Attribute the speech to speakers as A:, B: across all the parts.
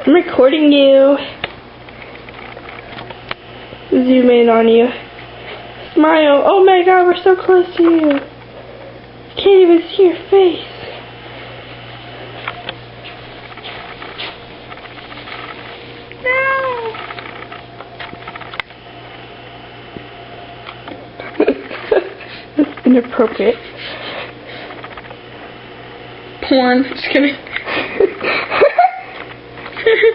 A: I'm recording you. Zoom in on you. Smile. Oh my god, we're so close to you. Can't even see your face. No. That's inappropriate.
B: Porn. Just kidding.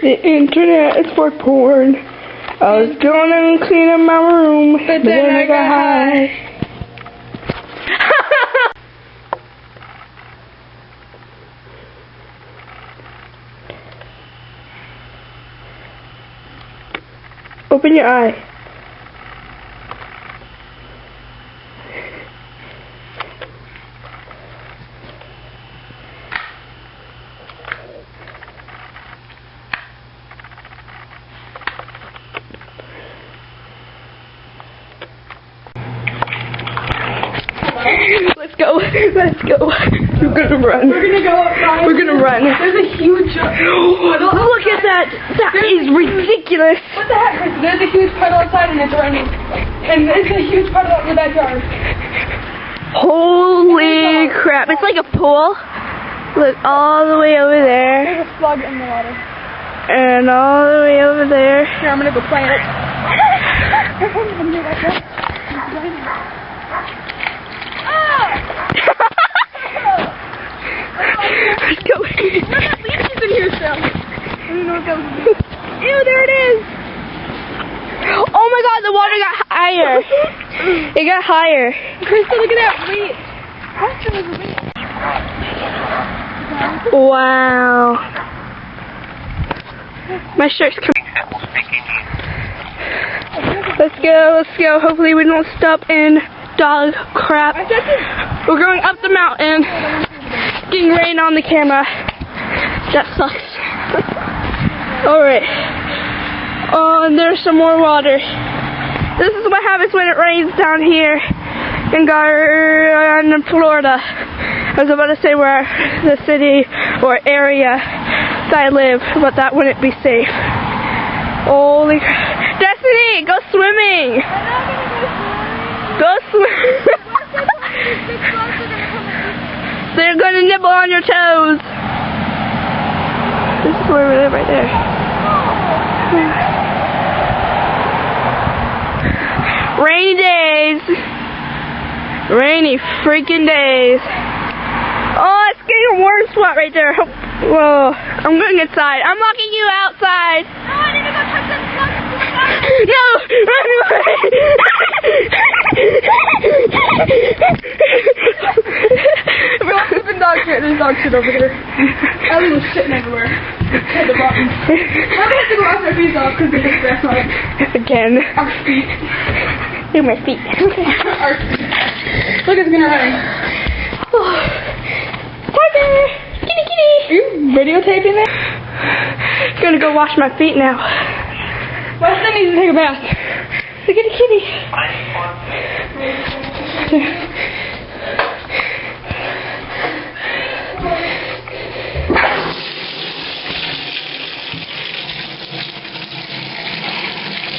A: The internet is for porn. I was going to clean up my room, but then I got high. Open your eye. Let's go. Let's go. We're gonna run.
B: We're gonna go outside.
A: We're gonna run.
B: There's a huge puddle.
A: Look at that. That is ridiculous.
B: What the heck? There's a huge puddle outside and it's raining. And there's a huge puddle out in the backyard.
A: Holy crap. It's like a pool. Look, all the way over there.
B: There's a slug in the water.
A: And all the way over there.
B: Here, I'm gonna go play it.
A: Let's go.
B: That leech is in here still. I don't know what that was.
A: Ew, there it is. Oh my god, the water got higher. It got higher.
B: Krista, look at that wheat.
A: Wow. My shirt's coming. Let's go, let's go. Hopefully we don't stop in dog crap. We're going up the mountain. Getting rain on the camera. That sucks. Alright. Oh, and there's some more water. This is what happens when it rains down here in Florida. I was about to say where the city or area that I live, but that wouldn't be safe. Holy crap. Destiny, go swimming! Go swim! They're gonna nibble on your toes. This is where we live right there. Rainy days. Rainy freaking days. Oh, it's getting a warm spot right there. Whoa, I'm going inside. I'm locking you outside.
B: No, I need to go touch that slug.
A: No, run away.
B: There's dog shit over here. Ellie was shitting everywhere. At the bottom. Now we have to go wash our feet off because we just grass on.
A: Again.
B: Our feet.
A: Look at my feet.
B: Our feet. Look, it's gonna rain.
A: Oh. Tiger! Kitty, kitty!
B: Are you videotaping it?
A: Gonna go wash my feet now.
B: Weston needs to take a bath.
A: Look at the kitty.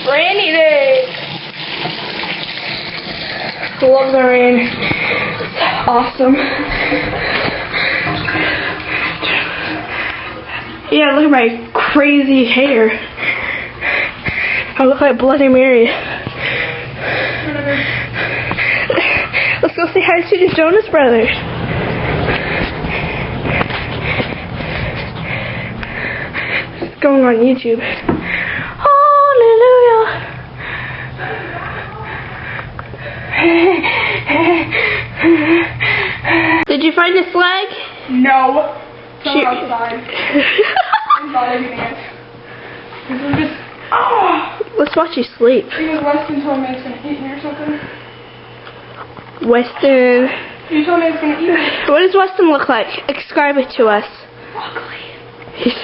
B: Rainy day.
A: Love the rain. Awesome. Yeah, look at my crazy hair. I look like Bloody Mary. Let's go say hi to the Jonas Brothers. It's going on YouTube. Hallelujah. Did you find the flag?
B: No. It's
A: Shoot.
B: not outside. I'm not even it. We're just. Oh!
A: Let's watch you sleep.
B: Because Weston told me it's gonna eat me or something.
A: Weston.
B: You told me it's gonna eat me.
A: What does Weston look like? Describe it to us.
B: Ugly.
A: He's